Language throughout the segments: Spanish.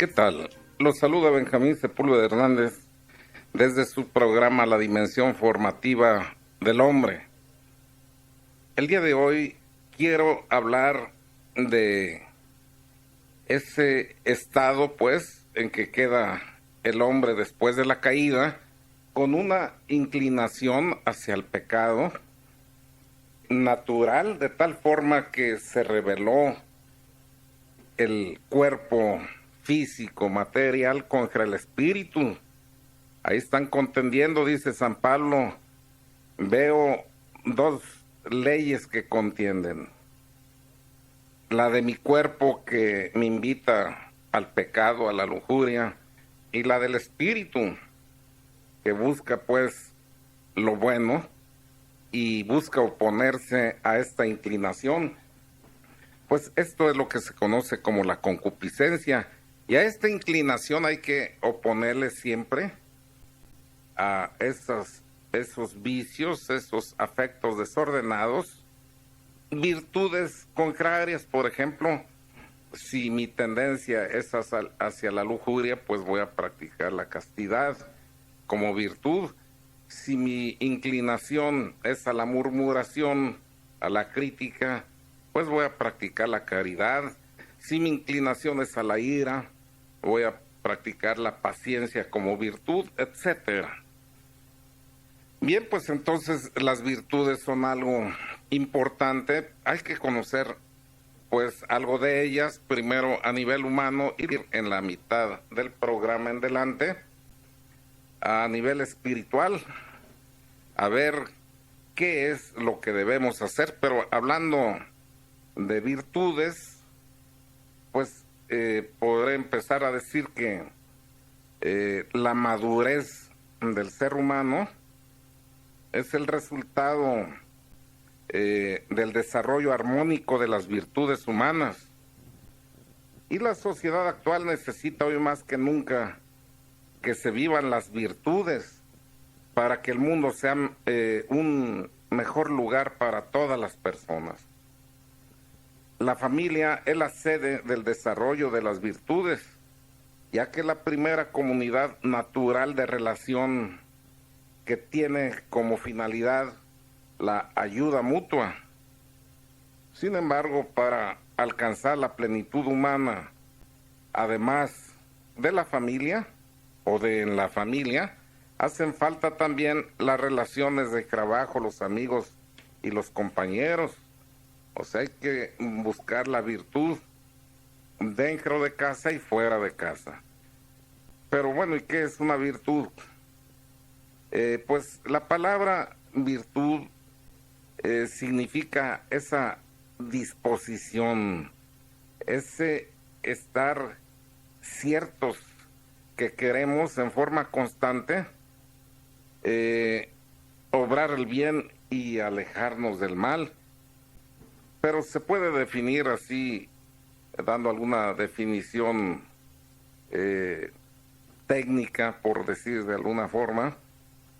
¿Qué tal? Los saluda Benjamín Sepúlveda Hernández desde su programa La Dimensión Formativa del Hombre. El día de hoy quiero hablar de ese estado, pues, en que queda el hombre después de la caída, con una inclinación hacia el pecado natural, de tal forma que se reveló el cuerpo físico, material, contra el espíritu. Ahí están contendiendo, dice San Pablo. Veo dos leyes que contienden. La de mi cuerpo, que me invita al pecado, a la lujuria, y la del espíritu, que busca pues lo bueno y busca oponerse a esta inclinación. Pues esto es lo que se conoce como la concupiscencia, y a esta inclinación hay que oponerle siempre a esos vicios, esos afectos desordenados, virtudes contrarias. Por ejemplo, si mi tendencia es hacia la lujuria, pues voy a practicar la castidad como virtud. Si mi inclinación es a la murmuración, a la crítica, pues voy a practicar la caridad. Si mi inclinación es a la ira, voy a practicar la paciencia como virtud, etcétera. Bien, pues entonces las virtudes son algo importante. Hay que conocer pues algo de ellas, primero a nivel humano, y en la mitad del programa en delante a nivel espiritual, a ver qué es lo que debemos hacer. Pero hablando de virtudes, pues podré empezar a decir que la madurez del ser humano es el resultado del desarrollo armónico de las virtudes humanas. Y la sociedad actual necesita hoy más que nunca que se vivan las virtudes para que el mundo sea un mejor lugar para todas las personas. La familia es la sede del desarrollo de las virtudes, ya que es la primera comunidad natural de relación que tiene como finalidad la ayuda mutua. Sin embargo, para alcanzar la plenitud humana, además de la familia o de la familia, hacen falta también las relaciones de trabajo, los amigos y los compañeros. O sea, hay que buscar la virtud dentro de casa y fuera de casa. Pero bueno, ¿y qué es una virtud? Pues la palabra virtud significa esa disposición, ese estar ciertos que queremos en forma constante obrar el bien y alejarnos del mal. Pero se puede definir así, dando alguna definición técnica, por decir de alguna forma.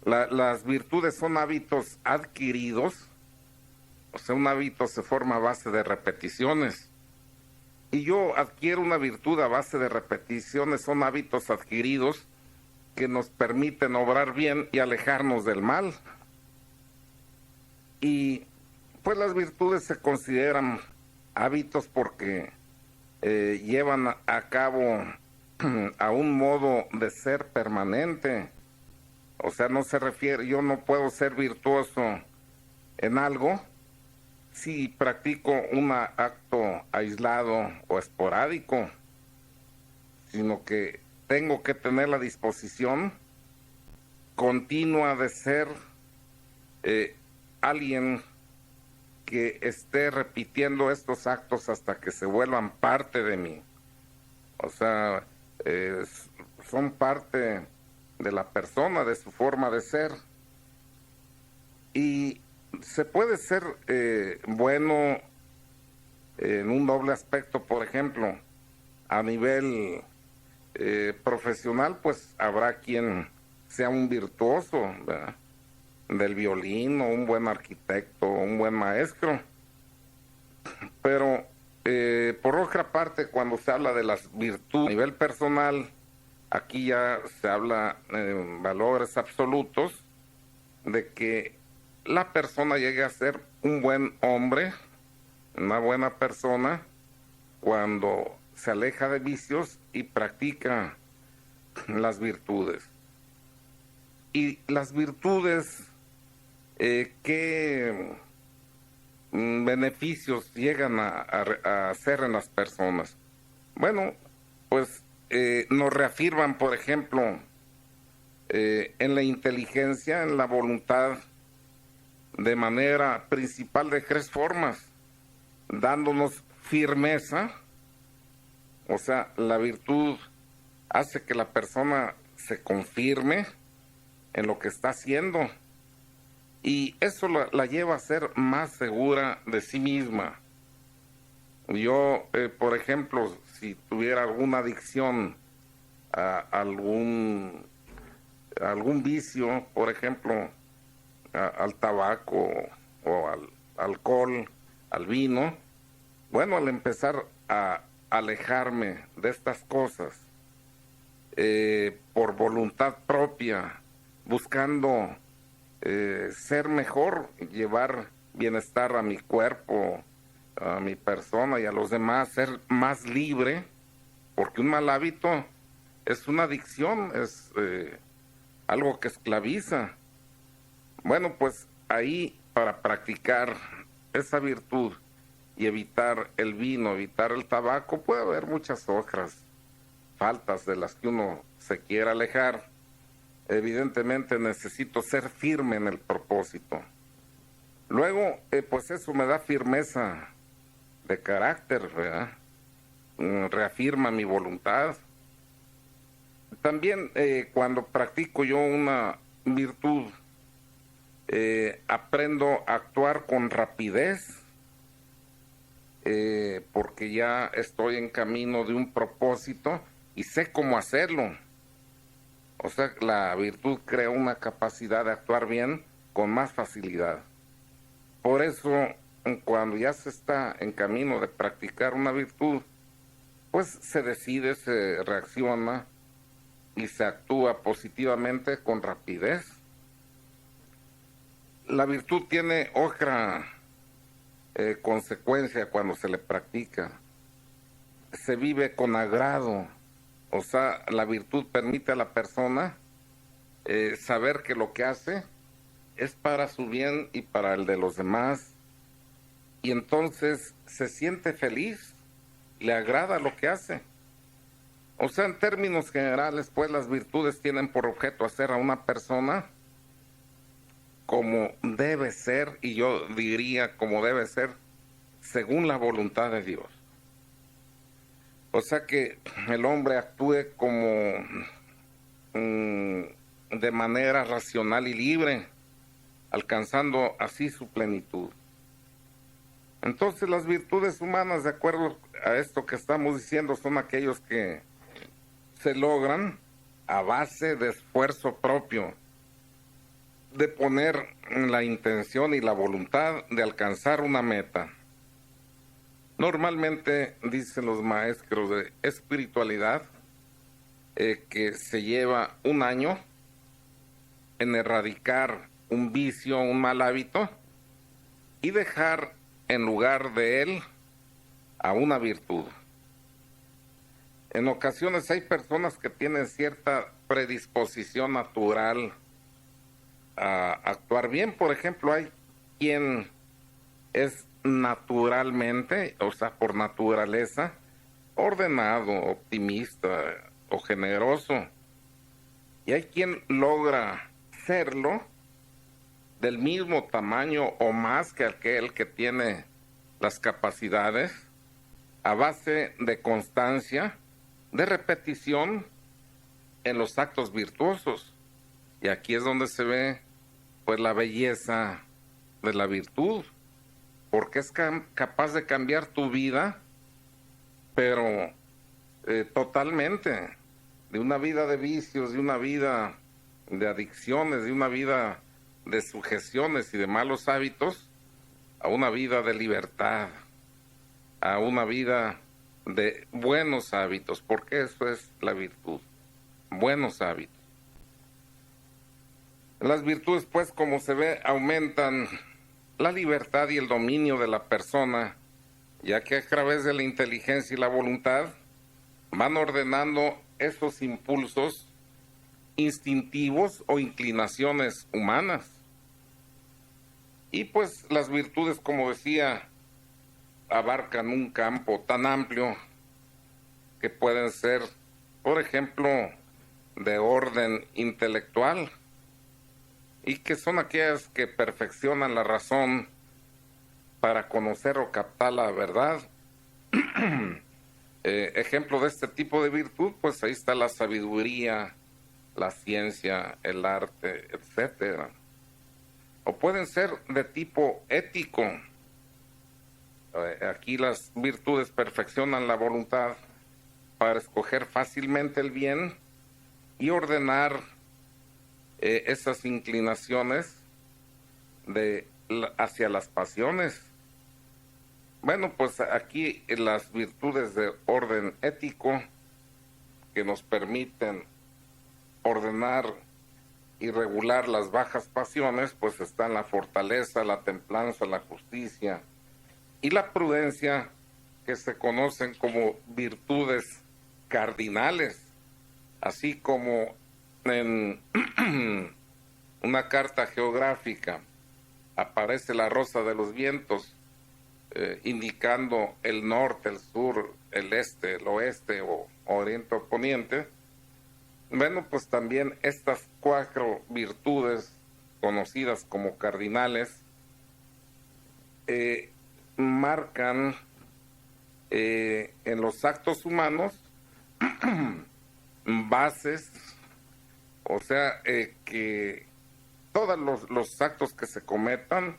Las virtudes son hábitos adquiridos. O sea, un hábito se forma a base de repeticiones. Y yo adquiero una virtud a base de repeticiones. Son hábitos adquiridos que nos permiten obrar bien y alejarnos del mal. Y pues las virtudes se consideran hábitos porque llevan a cabo a un modo de ser permanente. O sea, no se refiere, yo no puedo ser virtuoso en algo si practico un acto aislado o esporádico, sino que tengo que tener la disposición continua de ser alguien que esté repitiendo estos actos hasta que se vuelvan parte de mí. O sea, son parte de la persona, de su forma de ser. Y se puede ser bueno en un doble aspecto. Por ejemplo, a nivel profesional, pues habrá quien sea un virtuoso, ¿verdad?, del violín, o un buen arquitecto, o un buen maestro. Pero por otra parte, cuando se habla de las virtudes a nivel personal, aquí ya se habla en valores absolutos de que la persona llegue a ser un buen hombre, una buena persona, cuando se aleja de vicios y practica las virtudes. Y las virtudes, ¿qué beneficios llegan a hacer en las personas? Bueno, pues nos reafirman, por ejemplo, en la inteligencia, en la voluntad, de manera principal de tres formas, dándonos firmeza, o sea, la virtud hace que la persona se confirme en lo que está haciendo y eso la lleva a ser más segura de sí misma. Yo, por ejemplo, si tuviera alguna adicción a algún vicio, por ejemplo, al tabaco o al alcohol, al vino, bueno, al empezar a alejarme de estas cosas por voluntad propia, buscando ser mejor, llevar bienestar a mi cuerpo, a mi persona y a los demás, ser más libre, porque un mal hábito es una adicción, es algo que esclaviza. Bueno, pues ahí para practicar esa virtud y evitar el vino, evitar el tabaco, puede haber muchas otras faltas de las que uno se quiera alejar. Evidentemente necesito ser firme en el propósito. Luego, pues eso me da firmeza de carácter, ¿verdad? Reafirma mi voluntad. También cuando practico yo una virtud, aprendo a actuar con rapidez, porque ya estoy en camino de un propósito y sé cómo hacerlo. O sea, la virtud crea una capacidad de actuar bien con más facilidad. Por eso, cuando ya se está en camino de practicar una virtud, pues se decide, se reacciona y se actúa positivamente con rapidez. La virtud tiene otra consecuencia cuando se le practica. Se vive con agrado. O sea, la virtud permite a la persona saber que lo que hace es para su bien y para el de los demás. Y entonces se siente feliz, le agrada lo que hace. O sea, en términos generales, pues las virtudes tienen por objeto hacer a una persona como debe ser, y yo diría como debe ser, según la voluntad de Dios. O sea, que el hombre actúe como de manera racional y libre, alcanzando así su plenitud. Entonces las virtudes humanas, de acuerdo a esto que estamos diciendo, son aquellos que se logran a base de esfuerzo propio, de poner la intención y la voluntad de alcanzar una meta. Normalmente dicen los maestros de espiritualidad que se lleva un año en erradicar un vicio, un mal hábito, y dejar en lugar de él a una virtud. En ocasiones hay personas que tienen cierta predisposición natural a actuar bien. Por ejemplo, hay quien es naturalmente, o sea, por naturaleza, ordenado, optimista o generoso. Y hay quien logra serlo del mismo tamaño o más que aquel que tiene las capacidades a base de constancia, de repetición en los actos virtuosos. Y aquí es donde se ve pues la belleza de la virtud, porque es capaz de cambiar tu vida, pero totalmente, de una vida de vicios, de una vida de adicciones, de una vida de sujeciones y de malos hábitos, a una vida de libertad, a una vida de buenos hábitos, porque eso es la virtud, buenos hábitos. Las virtudes, pues, como se ve, aumentan la libertad y el dominio de la persona, ya que a través de la inteligencia y la voluntad van ordenando esos impulsos instintivos o inclinaciones humanas. Y pues las virtudes, como decía, abarcan un campo tan amplio que pueden ser, por ejemplo, de orden intelectual, y que son aquellas que perfeccionan la razón para conocer o captar la verdad. Ejemplo de este tipo de virtud, pues ahí está la sabiduría, la ciencia, el arte, etcétera. O pueden ser de tipo ético. Aquí las virtudes perfeccionan la voluntad para escoger fácilmente el bien y ordenar esas inclinaciones hacia las pasiones. Bueno, pues aquí las virtudes de orden ético que nos permiten ordenar y regular las bajas pasiones, pues están la fortaleza, la templanza, la justicia y la prudencia, que se conocen como virtudes cardinales, así como en una carta geográfica aparece la rosa de los vientos, indicando el norte, el sur, el este, el oeste o oriente o poniente. Bueno, pues también estas 4 virtudes conocidas como cardinales marcan en los actos humanos bases, o sea, que todos los actos que se cometan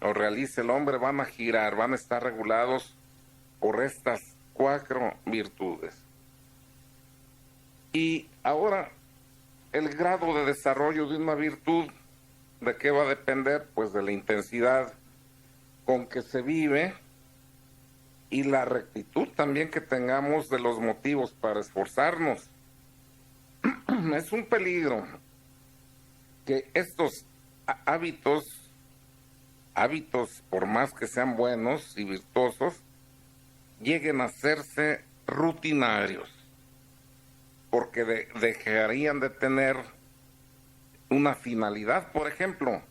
o realice el hombre van a girar, van a estar regulados por estas 4 virtudes. Y ahora, el grado de desarrollo de una virtud, ¿de qué va a depender? Pues de la intensidad con que se vive y la rectitud también que tengamos de los motivos para esforzarnos. Es un peligro que estos hábitos, por más que sean buenos y virtuosos, lleguen a hacerse rutinarios, porque dejarían de tener una finalidad. Por ejemplo,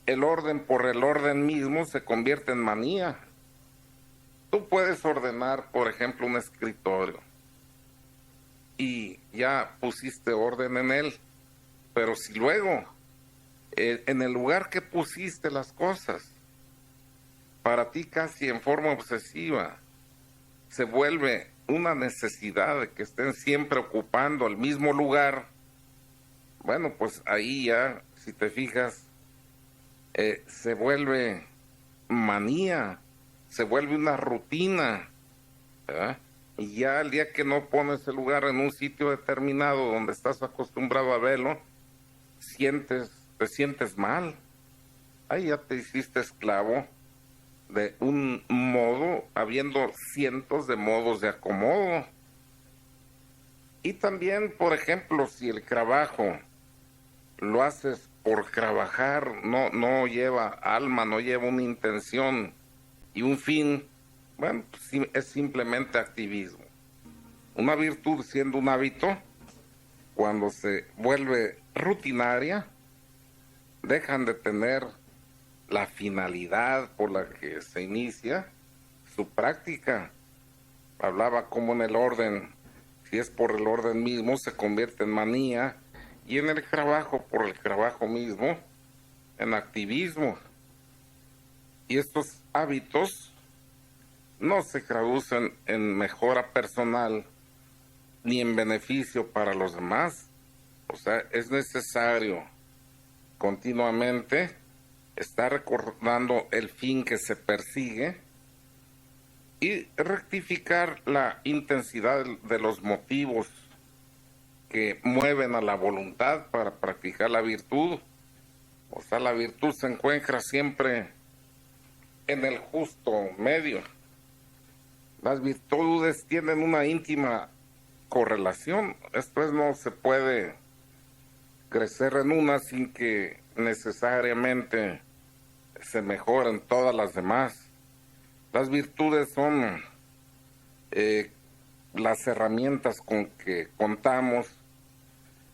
el orden por el orden mismo se convierte en manía. Tú puedes ordenar, por ejemplo, un escritorio y ya pusiste orden en él, pero si luego en el lugar que pusiste las cosas, para ti casi en forma obsesiva, se vuelve una necesidad de que estén siempre ocupando el mismo lugar, bueno, pues ahí ya, si te fijas, se vuelve manía, se vuelve una rutina, ¿verdad? Y ya el día que no pones el lugar en un sitio determinado donde estás acostumbrado a verlo, te sientes mal. Ahí ya te hiciste esclavo de un modo, habiendo cientos de modos de acomodo. Y también, por ejemplo, si el trabajo lo haces por trabajar, no lleva alma, no lleva una intención y un fin, bueno, pues sí, es simplemente activismo. Una virtud siendo un hábito, cuando se vuelve rutinaria, dejan de tener la finalidad por la que se inicia su práctica. Hablaba como en el orden, si es por el orden mismo, se convierte en manía, y en el trabajo, por el trabajo mismo, en activismo. Y estos hábitos no se traducen en mejora personal ni en beneficio para los demás. O sea, es necesario continuamente estar recordando el fin que se persigue y rectificar la intensidad de los motivos que mueven a la voluntad para practicar la virtud. O sea, la virtud se encuentra siempre en el justo medio. Las virtudes tienen una íntima correlación. Esto es, no se puede crecer en una sin que necesariamente se mejoren todas las demás. Las virtudes son las herramientas con que contamos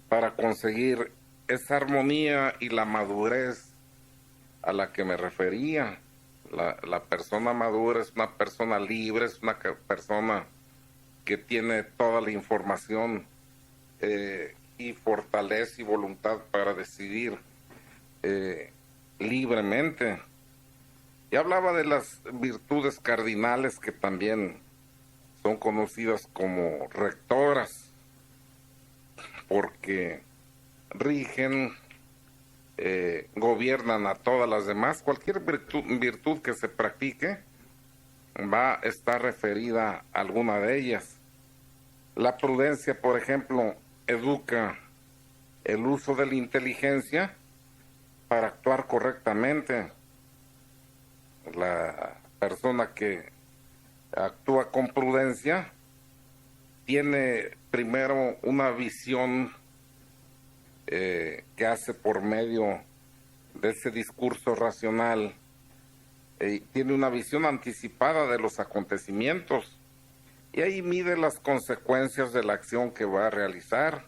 para conseguir esa armonía y la madurez a la que me refería. La persona madura es una persona libre, es una persona que tiene toda la información y fortaleza y voluntad para decidir libremente. Y hablaba de las virtudes cardinales que también son conocidas como rectoras, porque rigen, gobiernan a todas las demás. Cualquier virtud que se practique va a estar referida a alguna de ellas. La prudencia, por ejemplo, educa el uso de la inteligencia para actuar correctamente. La persona que actúa con prudencia tiene primero una visión que hace por medio de ese discurso racional, tiene una visión anticipada de los acontecimientos y ahí mide las consecuencias de la acción que va a realizar.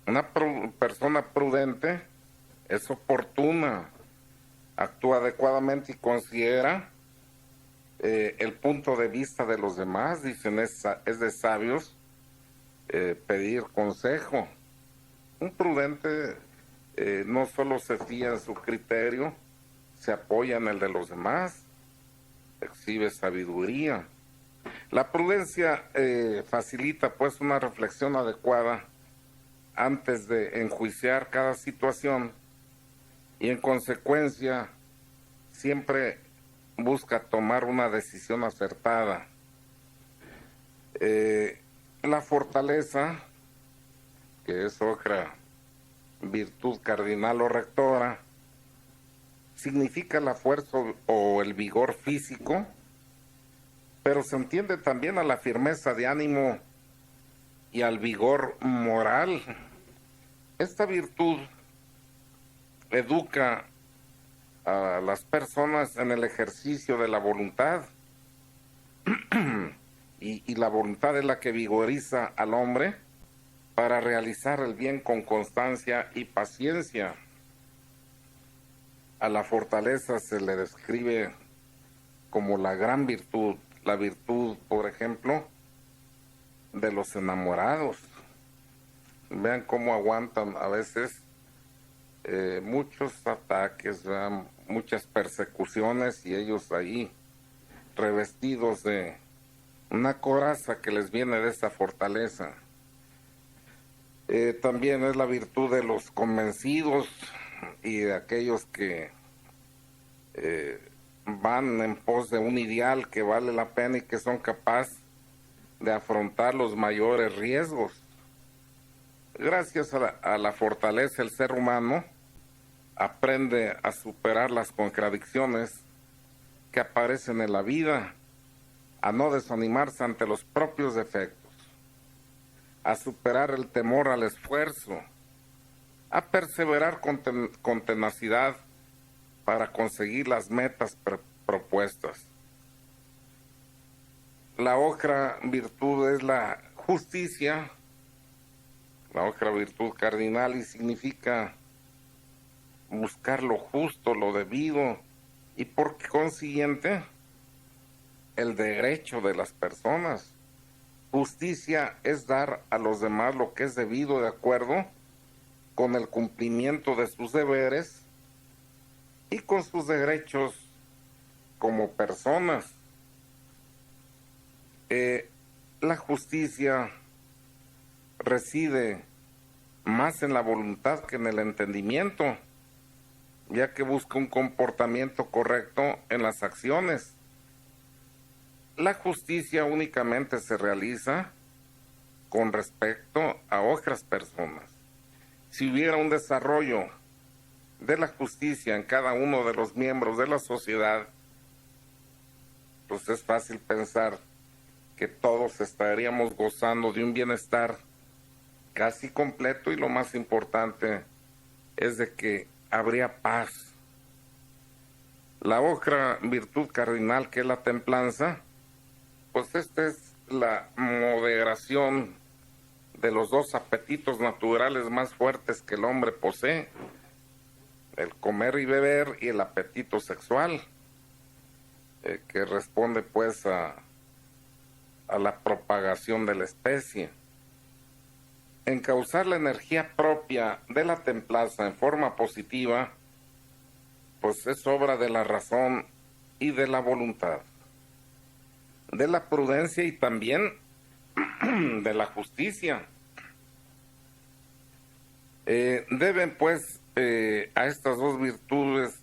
Una persona prudente es oportuna, actúa adecuadamente y considera el punto de vista de los demás. Dicen, es de sabios pedir consejo. Un prudente no solo se fía en su criterio, se apoya en el de los demás, exhibe sabiduría. La prudencia facilita pues una reflexión adecuada antes de enjuiciar cada situación y en consecuencia siempre busca tomar una decisión acertada. La fortaleza, que es otra virtud cardinal o rectora, significa la fuerza o el vigor físico, pero se entiende también a la firmeza de ánimo y al vigor moral. Esta virtud educa a las personas en el ejercicio de la voluntad y la voluntad es la que vigoriza al hombre para realizar el bien con constancia y paciencia. A la fortaleza se le describe como la gran virtud, la virtud, por ejemplo, de los enamorados. Vean cómo aguantan a veces muchos ataques, ¿verdad? Muchas persecuciones y ellos ahí revestidos de una coraza que les viene de esa fortaleza. También es la virtud de los convencidos y de aquellos que van en pos de un ideal que vale la pena y que son capaces de afrontar los mayores riesgos. Gracias a la fortaleza, el ser humano aprende a superar las contradicciones que aparecen en la vida, a no desanimarse ante los propios defectos, a superar el temor al esfuerzo, a perseverar con tenacidad para conseguir las metas propuestas. La otra virtud es la justicia, la otra virtud cardinal, y significa buscar lo justo, lo debido y por consiguiente el derecho de las personas. Justicia es dar a los demás lo que es debido de acuerdo con el cumplimiento de sus deberes y con sus derechos como personas. La justicia reside más en la voluntad que en el entendimiento, ya que busca un comportamiento correcto en las acciones. La justicia únicamente se realiza con respecto a otras personas. Si hubiera un desarrollo de la justicia en cada uno de los miembros de la sociedad, pues es fácil pensar que todos estaríamos gozando de un bienestar casi completo, y lo más importante es de que habría paz. La otra virtud cardinal, que es la templanza, pues esta es la moderación de los dos apetitos naturales más fuertes que el hombre posee: el comer y beber, y el apetito sexual, que responde pues a la propagación de la especie. Encauzar la energía propia de la templanza en forma positiva, pues es obra de la razón y de la voluntad, de la prudencia y también de la justicia. Deben pues a estas dos virtudes,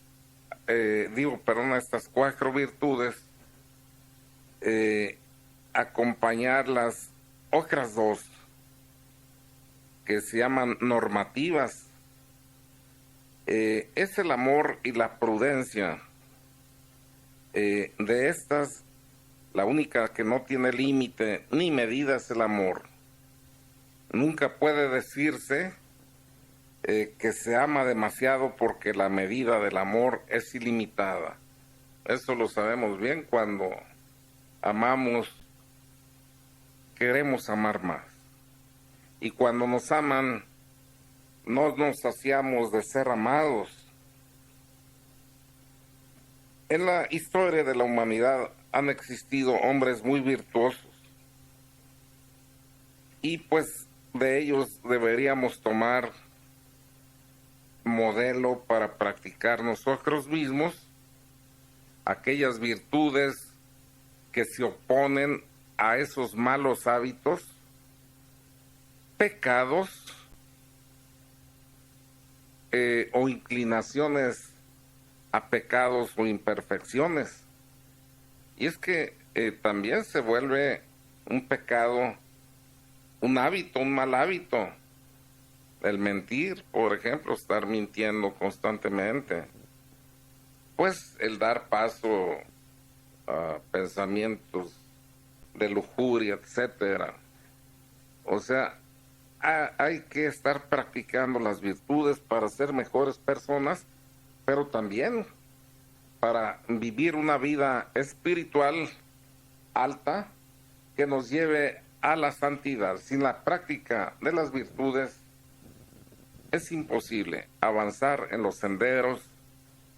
a estas cuatro virtudes, acompañar las otras dos, que se llaman normativas. Es el amor y la prudencia. De estas, la única que no tiene límite ni medida es el amor. Nunca puede decirse que se ama demasiado, porque la medida del amor es ilimitada. Eso lo sabemos bien. Cuando amamos, queremos amar más. Y cuando nos aman, no nos saciamos de ser amados. En la historia de la humanidad han existido hombres muy virtuosos, y pues de ellos deberíamos tomar modelo para practicar nosotros mismos aquellas virtudes que se oponen a esos malos hábitos, pecados o inclinaciones a pecados o imperfecciones. Y es que también se vuelve un pecado, un hábito, un mal hábito. El mentir, por ejemplo, estar mintiendo constantemente. Pues el dar paso a pensamientos de lujuria, etcétera. O sea, hay que estar practicando las virtudes para ser mejores personas, pero también para vivir una vida espiritual alta que nos lleve a la santidad. Sin la práctica de las virtudes es imposible avanzar en los senderos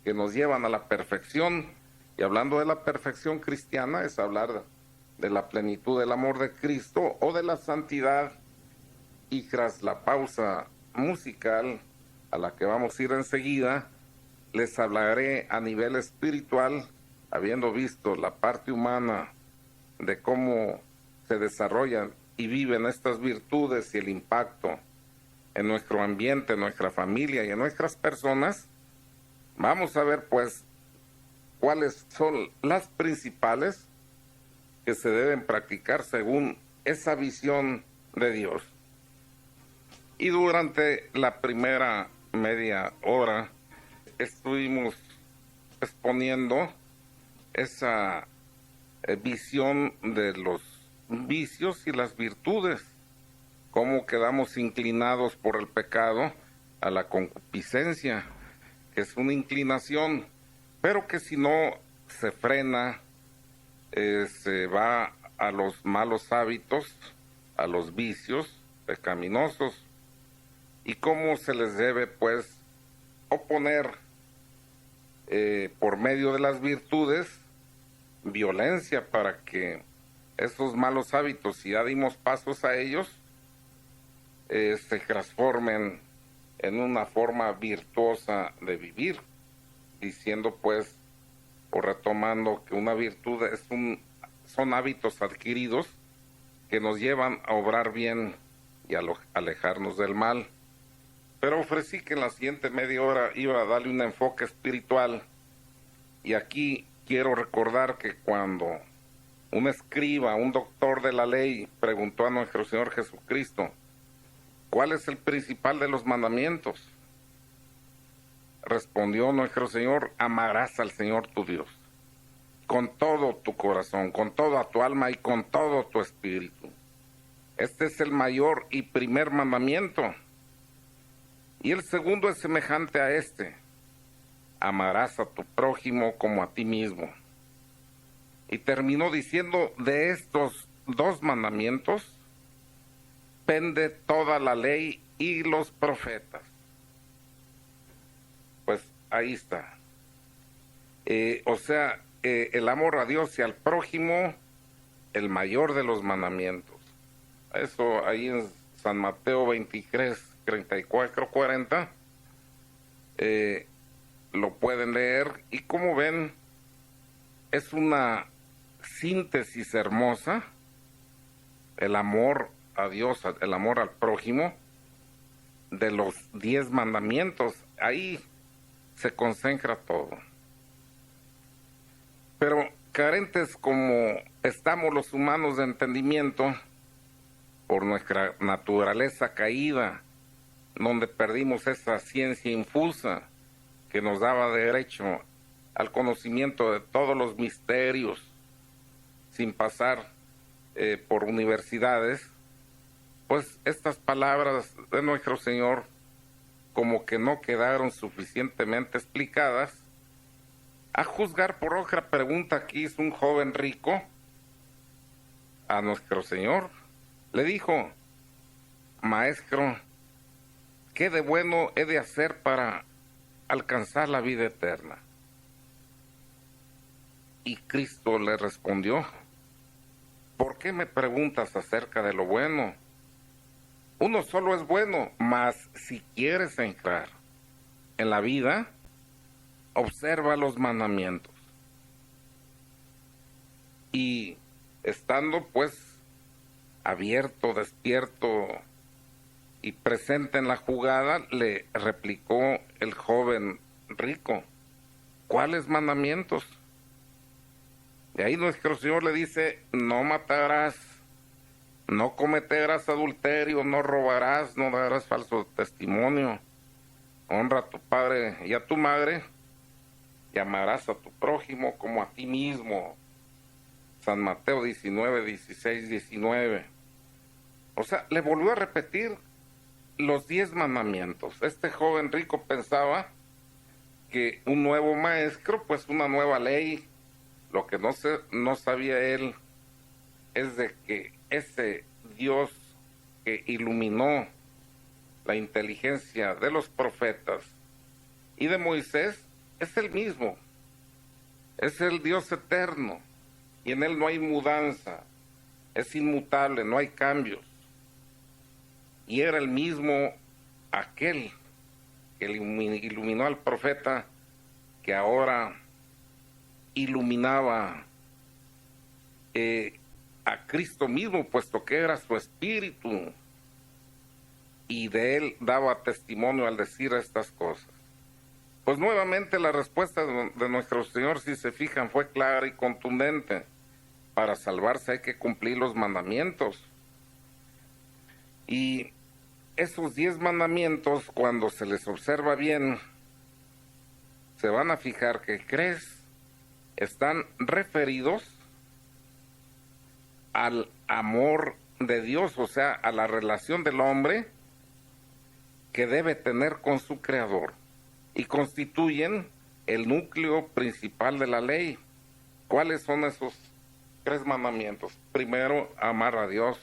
que nos llevan a la perfección. Y hablando de la perfección cristiana, es hablar de la plenitud del amor de Cristo o de la santidad. Y tras la pausa musical, a la que vamos a ir enseguida, les hablaré a nivel espiritual, habiendo visto la parte humana de cómo se desarrollan y viven estas virtudes y el impacto en nuestro ambiente, en nuestra familia y en nuestras personas. Vamos a ver pues cuáles son las principales que se deben practicar según esa visión de Dios. Y durante la primera media hora estuvimos exponiendo esa visión de los vicios y las virtudes, cómo quedamos inclinados por el pecado a la concupiscencia, que es una inclinación, pero que si no se frena, se va a los malos hábitos, a los vicios pecaminosos, y cómo se les debe pues oponer por medio de las virtudes violencia para que esos malos hábitos, si ya dimos pasos a ellos, se transformen en una forma virtuosa de vivir, diciendo pues, o retomando, que una virtud son hábitos adquiridos que nos llevan a obrar bien y a alejarnos del mal. Pero ofrecí que en la siguiente media hora iba a darle un enfoque espiritual, y aquí quiero recordar que cuando un escriba, un doctor de la ley, preguntó a nuestro Señor Jesucristo, ¿cuál es el principal de los mandamientos? Respondió nuestro Señor, amarás al Señor tu Dios. con todo tu corazón, con toda tu alma y con todo tu espíritu. Este es el mayor y primer mandamiento. Y el segundo es semejante a este: amarás a tu prójimo como a ti mismo. Y terminó diciendo: de estos dos mandamientos pende toda la ley y los profetas. Pues ahí está. El amor a Dios y al prójimo, el mayor de los mandamientos. Eso ahí en San Mateo 23, 34, 40, lo pueden leer, y como ven, es una síntesis hermosa: el amor a Dios, el amor al prójimo, de los 10 mandamientos. Ahí se concentra todo. Pero carentes como estamos los humanos de entendimiento, por nuestra naturaleza caída, donde perdimos esa ciencia infusa que nos daba derecho al conocimiento de todos los misterios, sin pasar por universidades, pues estas palabras de nuestro Señor como que no quedaron suficientemente explicadas. A juzgar por otra pregunta que hizo un joven rico a nuestro Señor, le dijo: Maestro, ¿qué de bueno he de hacer para alcanzar la vida eterna? Y Cristo le respondió: ¿por qué me preguntas acerca de lo bueno? Uno solo es bueno, mas si quieres entrar en la vida, observa los mandamientos. Y estando pues abierto, despierto y presente en la jugada, le replicó el joven rico: ¿cuáles mandamientos? Y ahí nuestro Señor le dice: no matarás, no cometerás adulterio, no robarás, no darás falso testimonio, honra a tu padre y a tu madre, y amarás a tu prójimo como a ti mismo. San Mateo 19, 16, 19. O sea, le volvió a repetir los 10 mandamientos. Este joven rico pensaba que un nuevo maestro, pues una nueva ley. Lo que no sabía él es de que ese Dios que iluminó la inteligencia de los profetas y de Moisés es el mismo. Es el Dios eterno, y en él no hay mudanza, es inmutable, no hay cambios. Y era el mismo aquel que iluminó al profeta, que ahora iluminaba a Cristo mismo, puesto que era su espíritu, y de él daba testimonio al decir estas cosas. Pues nuevamente la respuesta de nuestro Señor, si se fijan, fue clara y contundente: para salvarse hay que cumplir los mandamientos. Y esos 10 mandamientos, cuando se les observa bien, se van a fijar que están referidos al amor de Dios, o sea, a la relación del hombre que debe tener con su Creador, y constituyen el núcleo principal de la ley. ¿Cuáles son esos 3 mandamientos? Primero, amar a Dios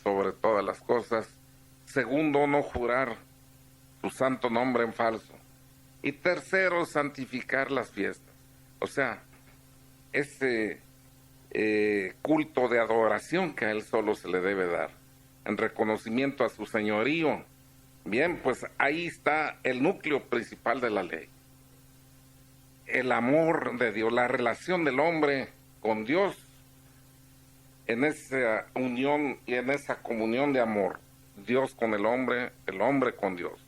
sobre todas las cosas. Segundo, no jurar su santo nombre en falso. Y tercero, santificar las fiestas. O sea, ese culto de adoración que a él solo se le debe dar, en reconocimiento a su señorío. Bien, pues ahí está el núcleo principal de la ley. El amor de Dios, la relación del hombre con Dios, en esa unión y en esa comunión de amor. Dios con el hombre con Dios.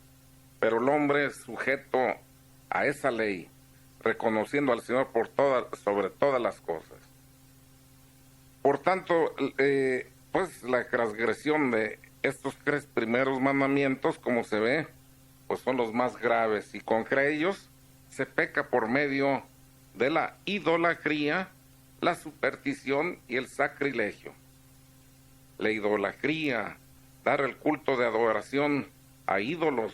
Pero el hombre es sujeto a esa ley, reconociendo al Señor sobre todas las cosas. Por tanto, pues la transgresión de estos 3 primeros mandamientos, como se ve, pues son los más graves, y contra ellos se peca por medio de la idolatría, la superstición y el sacrilegio. La idolatría, dar el culto de adoración a ídolos.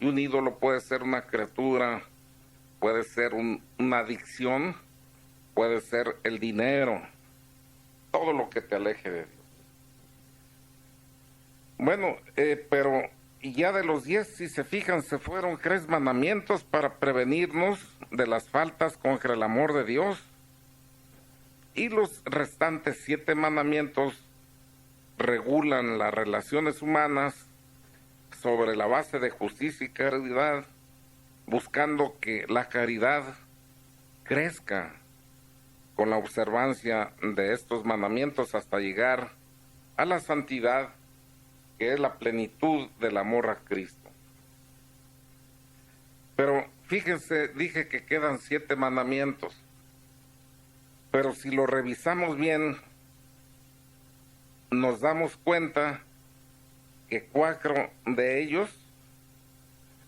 Y un ídolo puede ser una criatura, puede ser una adicción, puede ser el dinero, todo lo que te aleje de Dios. Bueno, pero ya de los 10, si se fijan, se fueron 3 mandamientos para prevenirnos de las faltas contra el amor de Dios. Y los restantes 7 mandamientos regulan las relaciones humanas sobre la base de justicia y caridad, buscando que la caridad crezca con la observancia de estos mandamientos hasta llegar a la santidad, que es la plenitud del amor a Cristo. Pero fíjense, dije que quedan 7 mandamientos, pero si lo revisamos bien, nos damos cuenta que 4 de ellos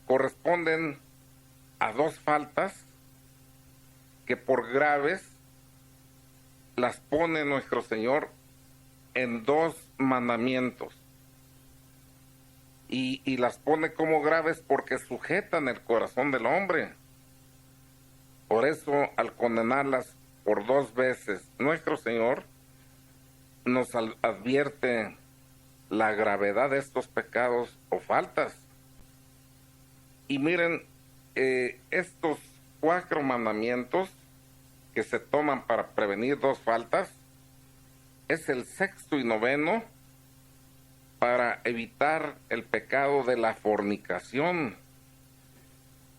corresponden a 2 faltas que por graves las pone nuestro Señor en 2 mandamientos. Y las pone como graves porque sujetan el corazón del hombre. Por eso, al condenarlas por 2 veces, nuestro Señor nos advierte la gravedad de estos pecados o faltas. Y miren, estos 4 mandamientos que se toman para prevenir 2 faltas, es el 6º y 9º para evitar el pecado de la fornicación,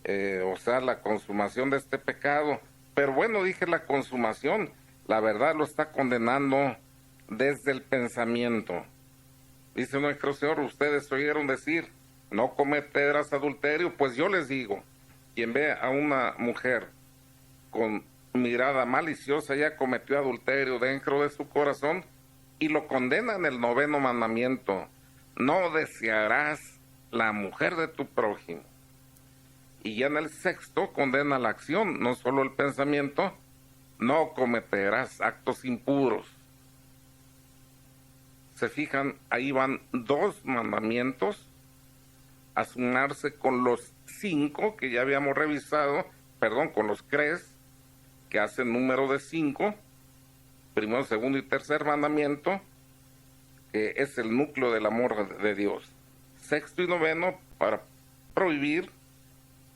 o sea, la consumación de este pecado. Pero bueno, dije la consumación, la verdad lo está condenando desde el pensamiento. Dice nuestro Señor, ustedes oyeron decir, no cometerás adulterio. Pues yo les digo, quien ve a una mujer con mirada maliciosa ya cometió adulterio dentro de su corazón, y lo condena en el 9º mandamiento: no desearás la mujer de tu prójimo. Y ya en el 6º condena la acción, no solo el pensamiento: no cometerás actos impuros. Se fijan, ahí van 2 mandamientos a sumarse con los 5 que ya habíamos revisado, con los 3 que hacen número de 5, primero, segundo y tercer mandamiento, que es el núcleo del amor de Dios. 6º y 9º para prohibir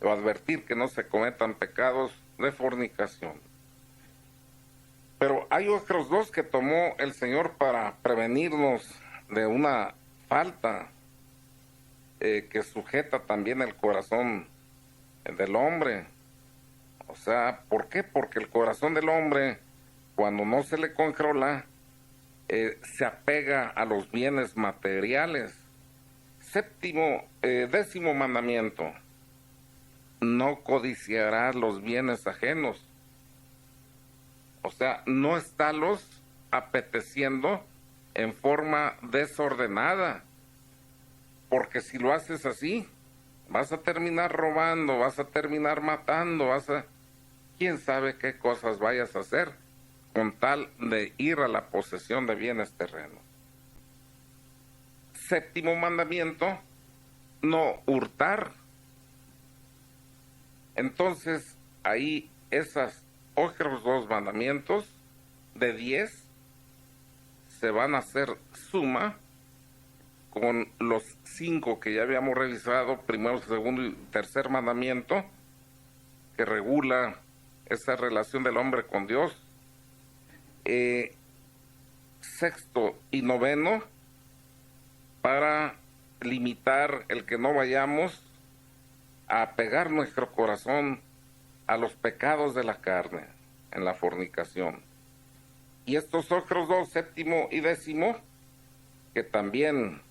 o advertir que no se cometan pecados de fornicación. Pero hay otros 2 que tomó el Señor para prevenirnos de una falta que sujeta también el corazón del hombre. O sea, ¿por qué? Porque el corazón del hombre, cuando no se le controla, se apega a los bienes materiales. 10º mandamiento: no codiciarás los bienes ajenos. O sea, no estarlos apeteciendo en forma desordenada, porque si lo haces así, vas a terminar robando, vas a terminar matando, quién sabe qué cosas vayas a hacer con tal de ir a la posesión de bienes terrenos. 7º mandamiento: no hurtar. Entonces, ahí esas otros 2 mandamientos de 10 se van a hacer suma con los 5 que ya habíamos revisado, primero, segundo y tercer mandamiento, que regula esa relación del hombre con Dios. 6º y 9º para limitar el que no vayamos a apegar nuestro corazón a los pecados de la carne en la fornicación. Y estos otros 2, 7º y 10º, que también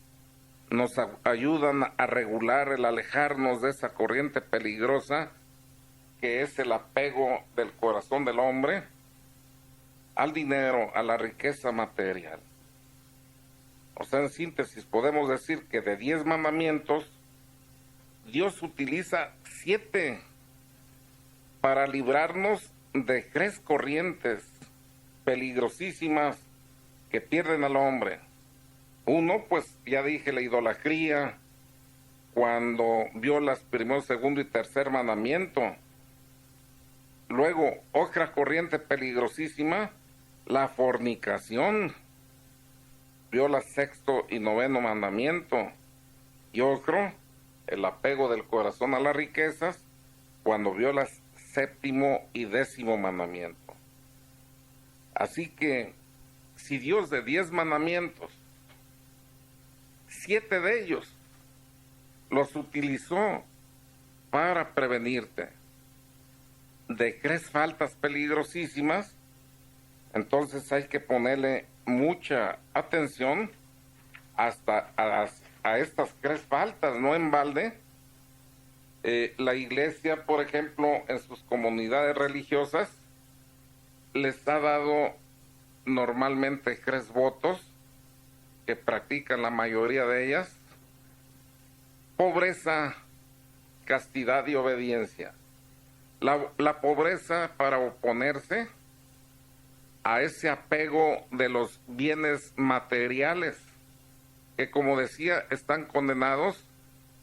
nos ayudan a regular el alejarnos de esa corriente peligrosa que es el apego del corazón del hombre al dinero, a la riqueza material. O sea, en síntesis, podemos decir que de 10 mandamientos, Dios utiliza 7 para librarnos de tres corrientes peligrosísimas que pierden al hombre. Uno, pues ya dije, la idolatría, cuando violas primero, segundo y tercer mandamiento. Luego, otra corriente peligrosísima, la fornicación, viola sexto y noveno mandamiento. Y otro, el apego del corazón a las riquezas, cuando violas séptimo y décimo mandamiento. Así que, si Dios de 10 mandamientos, 7 de ellos los utilizó para prevenirte de 3 faltas peligrosísimas, entonces hay que ponerle mucha atención hasta a estas 3 faltas, no en balde. La iglesia, por ejemplo, en sus comunidades religiosas, les ha dado normalmente 3 votos que practican la mayoría de ellas: pobreza, castidad y obediencia. La pobreza para oponerse a ese apego de los bienes materiales, que, como decía, están condenados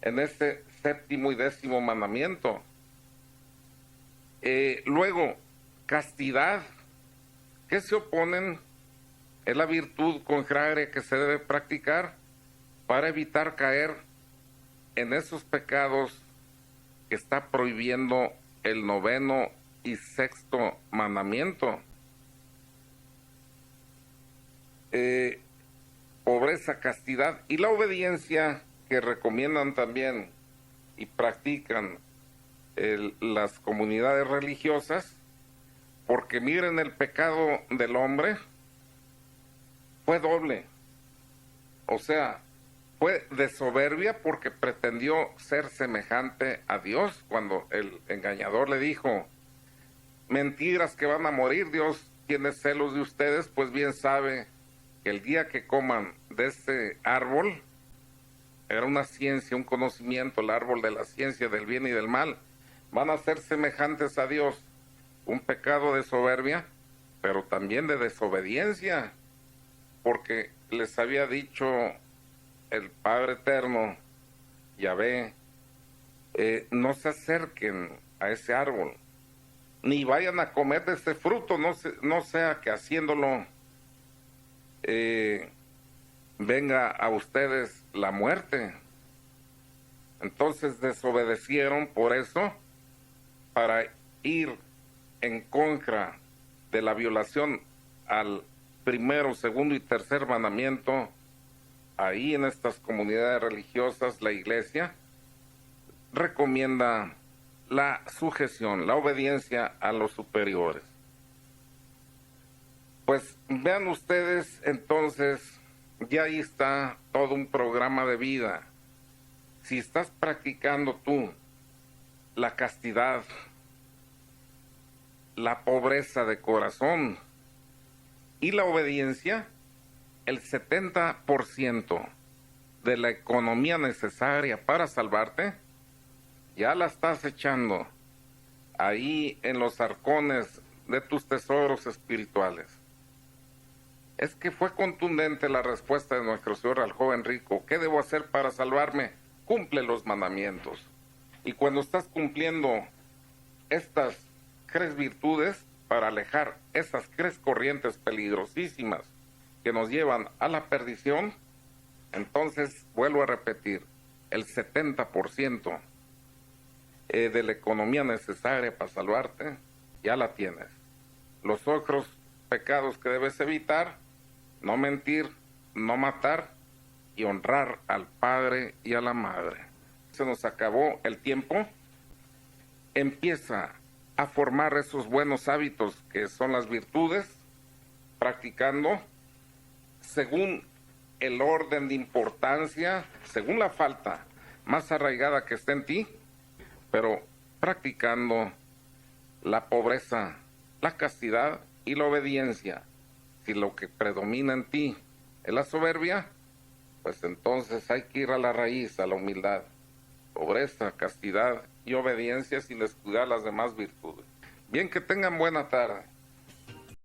en ese séptimo y décimo mandamiento. Luego, castidad, que se oponen, es la virtud contraria que se debe practicar para evitar caer en esos pecados que está prohibiendo el noveno y sexto mandamiento. Pobreza, castidad y la obediencia, que recomiendan también y practican las comunidades religiosas, porque miren, el pecado del hombre fue doble. O sea, fue de soberbia porque pretendió ser semejante a Dios, cuando el engañador le dijo: mentiras que van a morir, Dios tiene celos de ustedes, pues bien sabe que el día que coman de este árbol, era una ciencia, un conocimiento, el árbol de la ciencia del bien y del mal, van a ser semejantes a Dios. Un pecado de soberbia, pero también de desobediencia, porque les había dicho el Padre Eterno, Yahvé, no se acerquen a ese árbol, ni vayan a comer de ese fruto, no sea que haciéndolo venga a ustedes la muerte. Entonces desobedecieron por eso, para ir en contra de la violación al primero, segundo y tercer mandamiento. Ahí en estas comunidades religiosas, la iglesia recomienda la sujeción, la obediencia a los superiores. Pues vean ustedes, entonces, ya ahí está todo un programa de vida. Si estás practicando tú la castidad, la pobreza de corazón y la obediencia, el 70% de la economía necesaria para salvarte ya la estás echando ahí en los arcones de tus tesoros espirituales. Es que fue contundente la respuesta de nuestro Señor al joven rico: ¿qué debo hacer para salvarme? Cumple los mandamientos. Y cuando estás cumpliendo estas 3 virtudes, para alejar esas 3 corrientes peligrosísimas que nos llevan a la perdición, entonces, vuelvo a repetir, el 70% de la economía necesaria para salvarte ya la tienes. Los otros pecados que debes evitar: no mentir, no matar y honrar al padre y a la madre. Se nos acabó el tiempo. Empieza a formar esos buenos hábitos que son las virtudes, practicando según el orden de importancia, según la falta más arraigada que esté en ti, pero practicando la pobreza, la castidad y la obediencia. Si lo que predomina en ti es la soberbia, pues entonces hay que ir a la raíz, a la humildad. Pobreza, castidad y obediencia, sin descuidar las demás virtudes. Bien, que tengan buena tarde.